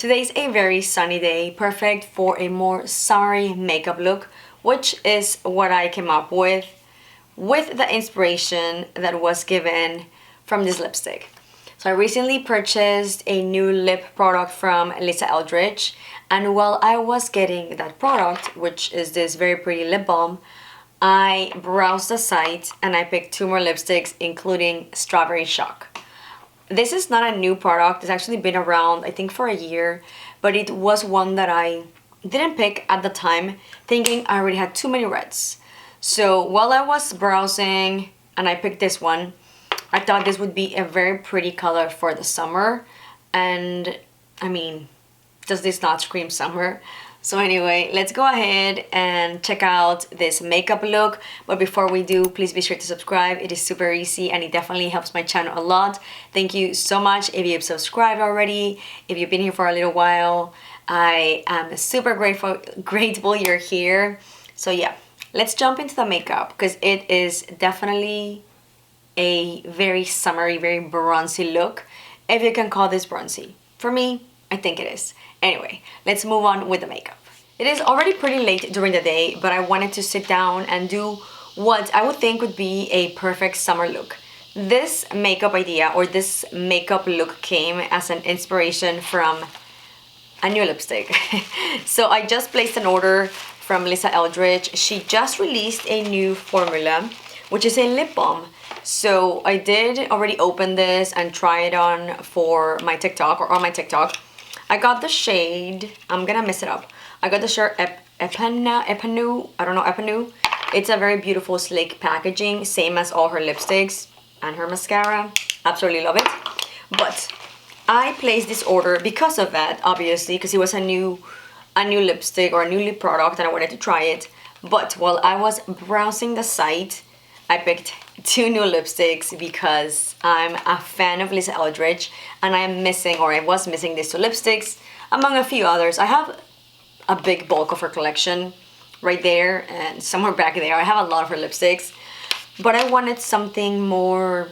Today's a very sunny day, perfect for a more summery makeup look, which is what I came up with the inspiration that was given from this lipstick. So I recently purchased a new lip product from Lisa Eldridge, and while I was getting that product, which is this very pretty lip balm, I browsed the site and I picked two more lipsticks, including Strawberry Shock. This is not a new product. It's actually been around, I think, for a year, but it was one that I didn't pick at the time, thinking I already had too many reds. So while I was browsing and I picked this one, I thought this would be a very pretty color for the summer. And I mean, does this not scream summer? So anyway, let's go ahead and check out this makeup look. But before we do, please be sure to subscribe. It is super easy and it definitely helps my channel a lot. Thank you so much if you've subscribed already. If you've been here for a little while, I am super grateful you're here. So yeah, let's jump into the makeup because it is definitely a very summery, very bronzy look, if you can call this bronzy. For me, I think it is. Anyway, let's move on with the makeup. It is already pretty late during the day, but I wanted to sit down and do what I would think would be a perfect summer look. This makeup idea or this makeup look came as an inspiration from a new lipstick. So I just placed an order from Lisa Eldridge. She just released a new formula, which is a lip balm. So I did already open this and try it on for my TikTok or on my TikTok. I got the shade, I'm gonna mess it up. I got the shade Epanu, I don't know, Epanu. It's a very beautiful sleek packaging, same as all her lipsticks and her mascara. Absolutely love it. But I placed this order because of that, obviously, because it was a new lipstick or a new lip product and I wanted to try it. But while I was browsing the site, I picked two new lipsticks because I'm a fan of Lisa Eldridge and I was missing these two lipsticks among a few others. I have a big bulk of her collection right there and somewhere back there. I have a lot of her lipsticks, but I wanted something more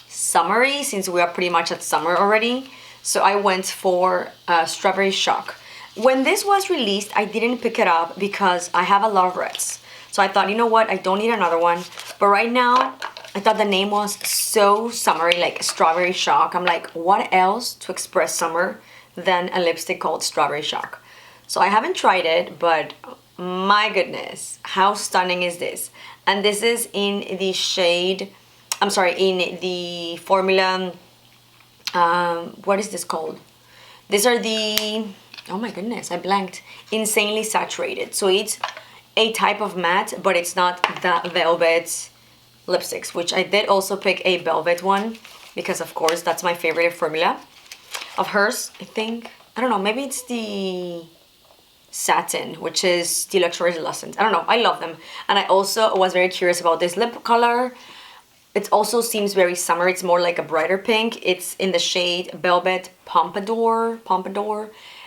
summery since we are pretty much at summer already. So I went for Strawberry Shock. When this was released, I didn't pick it up because I have a lot of reds. So I thought, you know what, I don't need another one. But right now, I thought the name was so summery, like Strawberry Shock. I'm like, what else to express summer than a lipstick called Strawberry Shock? So I haven't tried it, but my goodness, how stunning is this? And this is in the shade, I'm sorry, in the formula, what is this called? These are the, oh my goodness, I blanked. Insanely Saturated. So it's a type of matte, but it's not the velvet lipsticks, which I did also pick a velvet one because of course that's my favorite formula of hers. I think, I don't know, maybe it's the satin, which is the Luxurious. I don't know, I love them. And I also was very curious about this lip color. It also seems very summer. It's more like a brighter pink. It's in the shade Velvet Pompadour.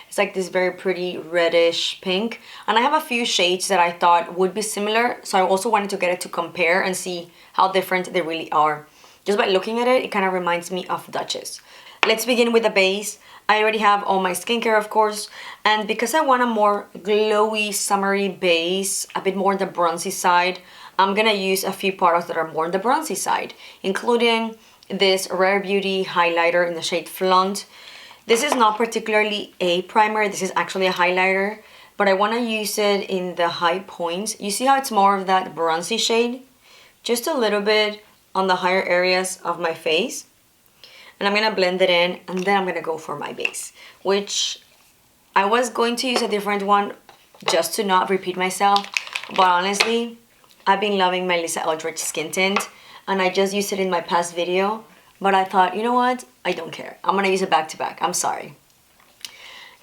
It's like this very pretty reddish pink. And I have a few shades that I thought would be similar. So I also wanted to get it to compare and see how different they really are. Just by looking at it, it kind of reminds me of Duchess. Let's begin with the base. I already have all my skincare, of course. And because I want a more glowy, summery base, a bit more on the bronzy side, I'm gonna use a few products that are more on the bronzy side, including this Rare Beauty highlighter in the shade Flaunt. This is not particularly a primer, this is actually a highlighter, but I want to use it in the high points. You see how it's more of that bronzy shade? Just a little bit on the higher areas of my face. And I'm going to blend it in and then I'm going to go for my base, which I was going to use a different one just to not repeat myself. But honestly, I've been loving my Lisa Eldridge skin tint and I just used it in my past video. But I thought, you know what? I don't care. I'm gonna use it back to back. I'm sorry.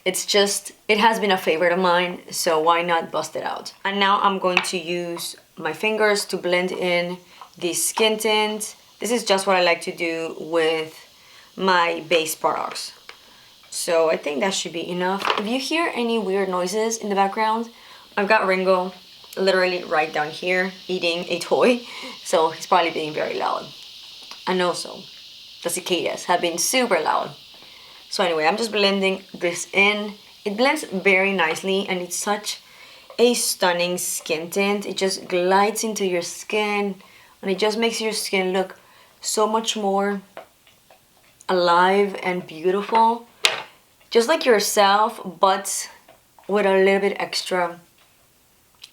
It's just, it has been a favorite of mine, so why not bust it out? And now I'm going to use my fingers to blend in the skin tint. This is just what I like to do with my base products. So I think that should be enough. If you hear any weird noises in the background, I've got Ringo literally right down here eating a toy, so he's probably being very loud. And also, the cicadas have been super loud. So anyway, I'm just blending this in. It blends very nicely and it's such a stunning skin tint. It just glides into your skin and it just makes your skin look so much more alive and beautiful. Just like yourself, but with a little bit extra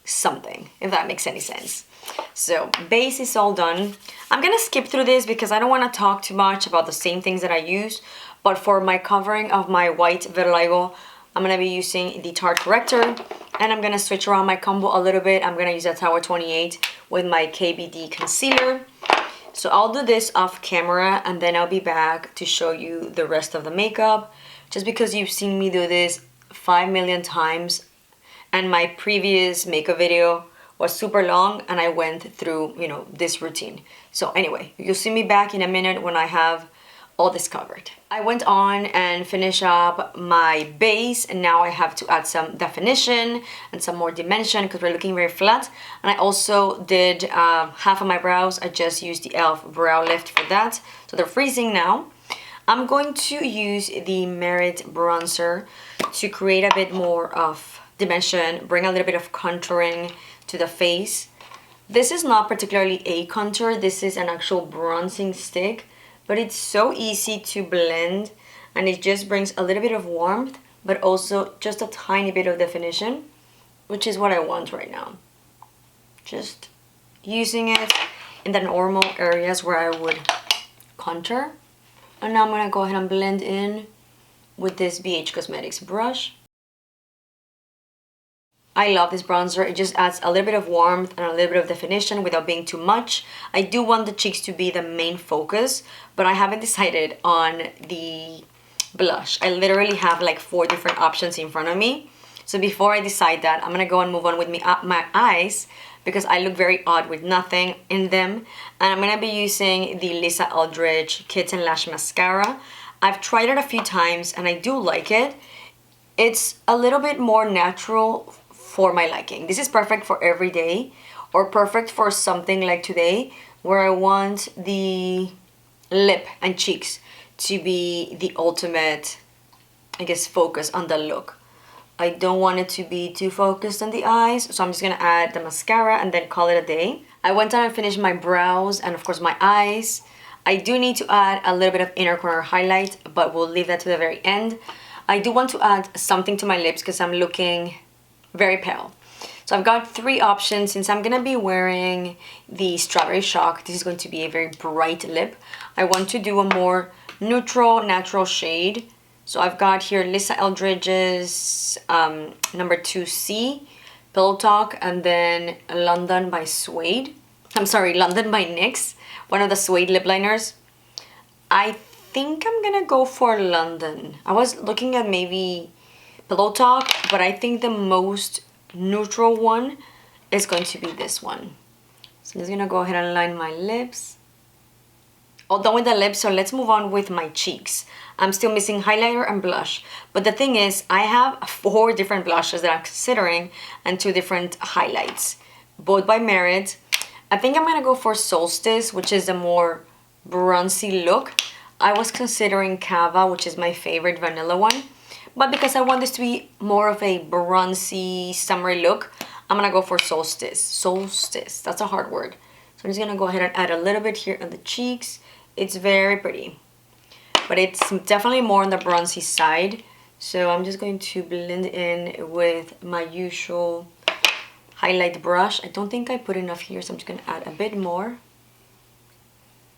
something, if that makes any sense. So base is all done. I'm gonna skip through this because I don't want to talk too much about the same things that I use, but for my covering of my white vitiligo, I'm gonna be using the Tarte corrector, and I'm gonna switch around my combo a little bit. I'm gonna use that Tower 28 with my KBD concealer. So I'll do this off camera and then I'll be back to show you the rest of the makeup, just because you've seen me do this 5 million times and my previous makeup video was super long and I went through, you know, this routine. So anyway, you'll see me back in a minute when I have all this covered. I went on and finished up my base and now I have to add some definition and some more dimension because we're looking very flat. And I also did half of my brows. I just used the e.l.f. brow lift for that. So they're freezing now. I'm going to use the Merit bronzer to create a bit more of dimension, bring a little bit of contouring to the face. This is not particularly a contour, this is an actual bronzing stick, but it's so easy to blend and it just brings a little bit of warmth, but also just a tiny bit of definition, which is what I want right now. Just using it in the normal areas where I would contour. And now I'm gonna go ahead and blend in with this BH Cosmetics brush. I love this bronzer. It just adds a little bit of warmth and a little bit of definition without being too much. I do want the cheeks to be the main focus, but I haven't decided on the blush. I literally have like 4 different options in front of me. So before I decide that, I'm gonna go and move on with my eyes because I look very odd with nothing in them. And I'm gonna be using the Lisa Eldridge Kitten Lash Mascara. I've tried it a few times and I do like it. It's a little bit more natural for my liking. This is perfect for every day or perfect for something like today where I want the lip and cheeks to be the ultimate, I guess, focus on the look. I don't want it to be too focused on the eyes, so I'm just gonna add the mascara and then call it a day. I went on and finished my brows and of course my eyes. I do need to add a little bit of inner corner highlight, but we'll leave that to the very end. I do want to add something to my lips because I'm looking very pale. So I've got 3 options. Since I'm gonna be wearing the Strawberry Shock, this is going to be a very bright lip. I want to do a more neutral, natural shade. So I've got here Lisa Eldridge's number 2C, Pillow Talk, and then London by Suede. I'm sorry, London by NYX, one of the Suede lip liners. I think I'm gonna go for London. I was looking at maybe Pillow Talk, but I think the most neutral one is going to be this one. So I'm just gonna go ahead and line my lips. All done with the lips, so let's move on with my cheeks. I'm still missing highlighter and blush, but the thing is, I have 4 different blushes that I'm considering and 2 different highlights, both by Merit. I think I'm gonna go for Solstice, which is a more bronzy look. I was considering Cava, which is my favorite vanilla one. But because I want this to be more of a bronzy, summery look, I'm gonna go for Solstice. Solstice, that's a hard word. So I'm just gonna go ahead and add a little bit here on the cheeks. It's very pretty, but it's definitely more on the bronzy side. So I'm just going to blend in with my usual highlight brush. I don't think I put enough here, so I'm just gonna add a bit more.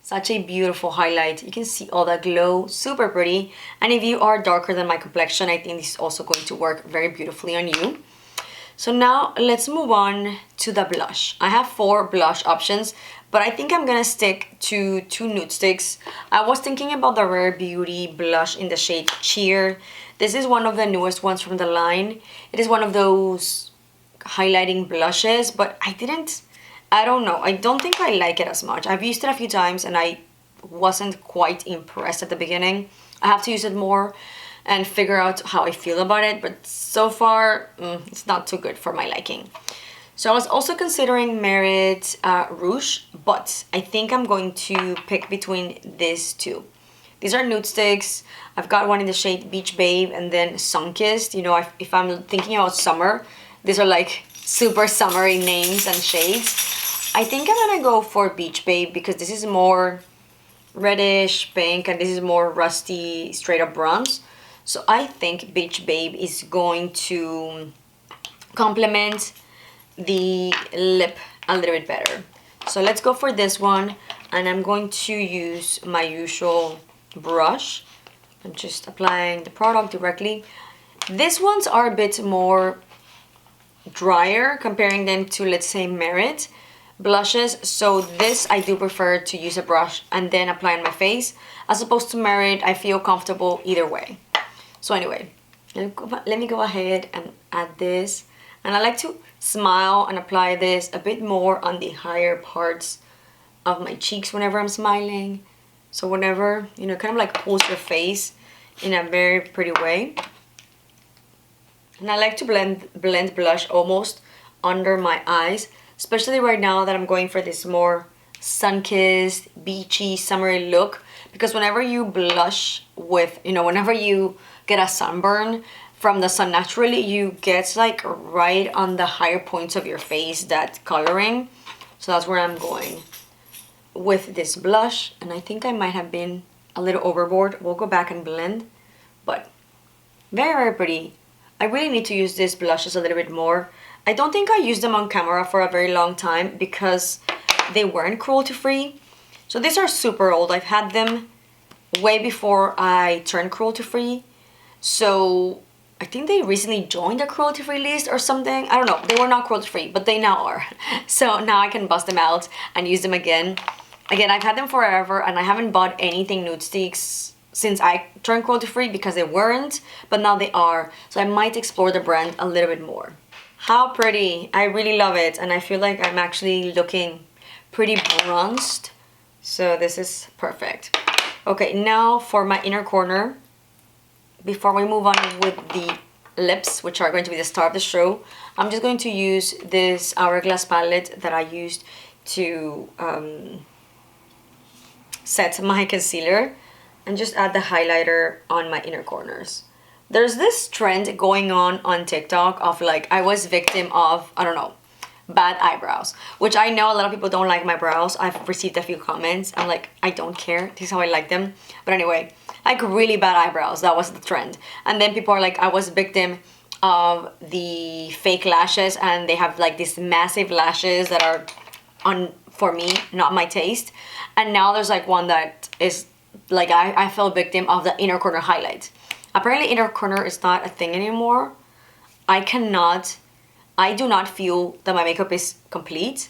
Such a beautiful highlight. You can see all that glow, super pretty. And if you are darker than my complexion, I think this is also going to work very beautifully on you. So now let's move on to the blush. I have 4 blush options, but I think I'm gonna stick to 2 nude sticks. I was thinking about the Rare Beauty blush in the shade Cheer. This is one of the newest ones from the line. It is one of those highlighting blushes, but I don't know. I don't think I like it as much. I've used it a few times and I wasn't quite impressed at the beginning. I have to use it more and figure out how I feel about it, but so far it's not too good for my liking. So I was also considering Merit Rouge, but I think I'm going to pick between these 2. These are nude sticks. I've got one in the shade Beach Babe and then Sunkissed. You know, if I'm thinking about summer, these are like super summery names and shades. I think I'm gonna go for Beach Babe because this is more reddish pink and this is more rusty straight up bronze. So I think Beach Babe is going to complement the lip a little bit better. So let's go for this one, and I'm going to use my usual brush. I'm just applying the product directly. These ones are a bit more drier comparing them to, let's say, Merit blushes. So this I do prefer to use a brush and then apply on my face, as opposed to Merit. I feel comfortable either way. So anyway, let me go ahead and add this. And I like to smile and apply this a bit more on the higher parts of my cheeks whenever I'm smiling. So whenever, you know, kind of like pulls your face in a very pretty way. And I like to blend blush almost under my eyes, especially right now that I'm going for this more sun-kissed, beachy, summery look. Because whenever you blush with, you know, whenever you get a sunburn from the sun naturally, you get like right on the higher points of your face, that coloring. So that's where I'm going with this blush. And I think I might have been a little overboard. We'll go back and blend, but very, very pretty. I really need to use these blushes a little bit more. I don't think I used them on camera for a very long time because they weren't cruelty free. So these are super old. I've had them way before I turned cruelty free. So I think they recently joined the cruelty free list or something. I don't know. They were not cruelty free, but they now are. So now I can bust them out and use them again. Again, I've had them forever and I haven't bought anything nude sticks since I turned cruelty free because they weren't, but now they are. So I might explore the brand a little bit more. How pretty. I really love it. And I feel like I'm actually looking pretty bronzed. So this is perfect. Okay, now for my inner corner. Before we move on with the lips, which are going to be the star of the show, I'm just going to use this Hourglass palette that I used to set my concealer and just add the highlighter on my inner corners. There's this trend going on TikTok of like, I was victim of, I don't know, bad eyebrows, which I know a lot of people don't like my brows. I've received a few comments. I'm like, I don't care. This is how I like them. But anyway, like really bad eyebrows. That was the trend. And then people are like, I was victim of the fake lashes, and they have like these massive lashes that are for me, not my taste. And now there's like one that is like, I fell victim of the inner corner highlight. Apparently inner corner is not a thing anymore. I do not feel that my makeup is complete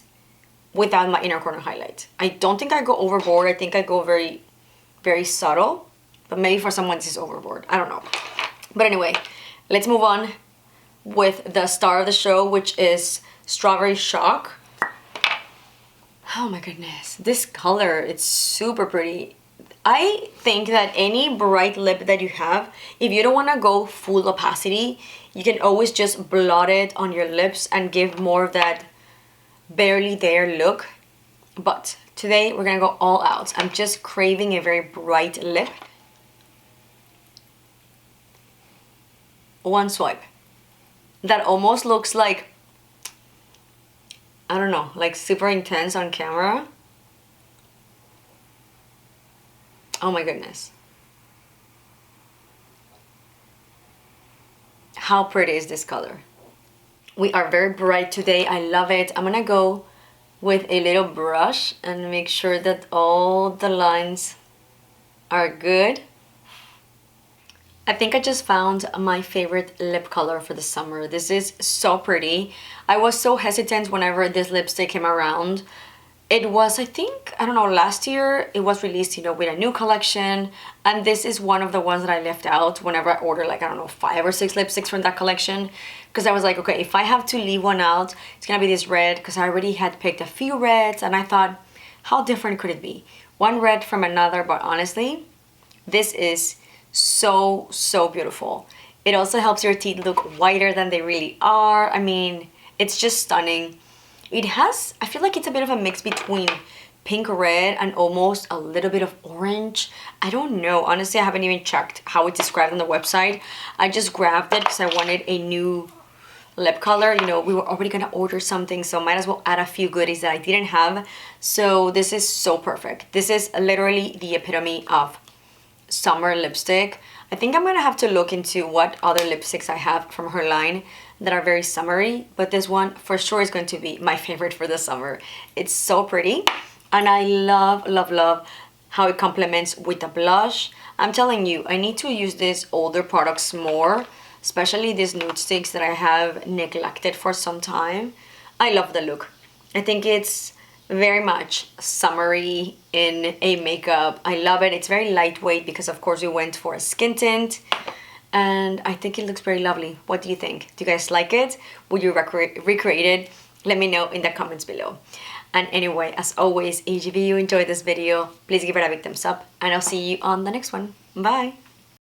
without my inner corner highlight. I don't think I go overboard. I think I go very, very subtle. But maybe for someone this is overboard. I don't know. But anyway, let's move on with the star of the show, which is Strawberry Shock. Oh my goodness. This color, it's super pretty. I think that any bright lip that you have, if you don't want to go full opacity, you can always just blot it on your lips and give more of that barely there look. But today we're gonna go all out. I'm just craving a very bright lip. One swipe. That almost looks like, I don't know, like super intense on camera. Oh my goodness. How pretty is this color? We are very bright today. I love it. I'm gonna go with a little brush and make sure that all the lines are good. I think I just found my favorite lip color for the summer. This is so pretty. I was so hesitant whenever this lipstick came around. It was, I think, I don't know, last year it was released, you know, with a new collection, and this is one of the ones that I left out whenever I order, like, I don't know, 5 or 6 lipsticks from that collection, because I was like, okay, if I have to leave one out, it's gonna be this red, because I already had picked a few reds, and I thought, how different could it be? One red from another, but honestly, this is so, so beautiful. It also helps your teeth look whiter than they really are. I mean, it's just stunning. It has, I feel like it's a bit of a mix between pink red and almost a little bit of orange. I don't know. Honestly, I haven't even checked how it's described on the website. I just grabbed it because I wanted a new lip color. You know, we were already gonna order something, so might as well add a few goodies that I didn't have. So this is so perfect. This is literally the epitome of summer lipstick. I think I'm gonna have to look into what other lipsticks I have from her line that are very summery, but this one for sure is going to be my favorite for the summer. It's so pretty, and I love, love, love how it complements with the blush. I'm telling you, I need to use these older products more, especially these nude sticks that I have neglected for some time. I love the look. I think it's very much summery in a makeup. I love it. It's very lightweight because of course we went for a skin tint, and I think it looks very lovely. What do you think? Do you guys like it? Would you recreate it? Let me know in the comments below. And anyway, as always, if you enjoyed this video, please give it a big thumbs up, and I'll see you on the next one. Bye!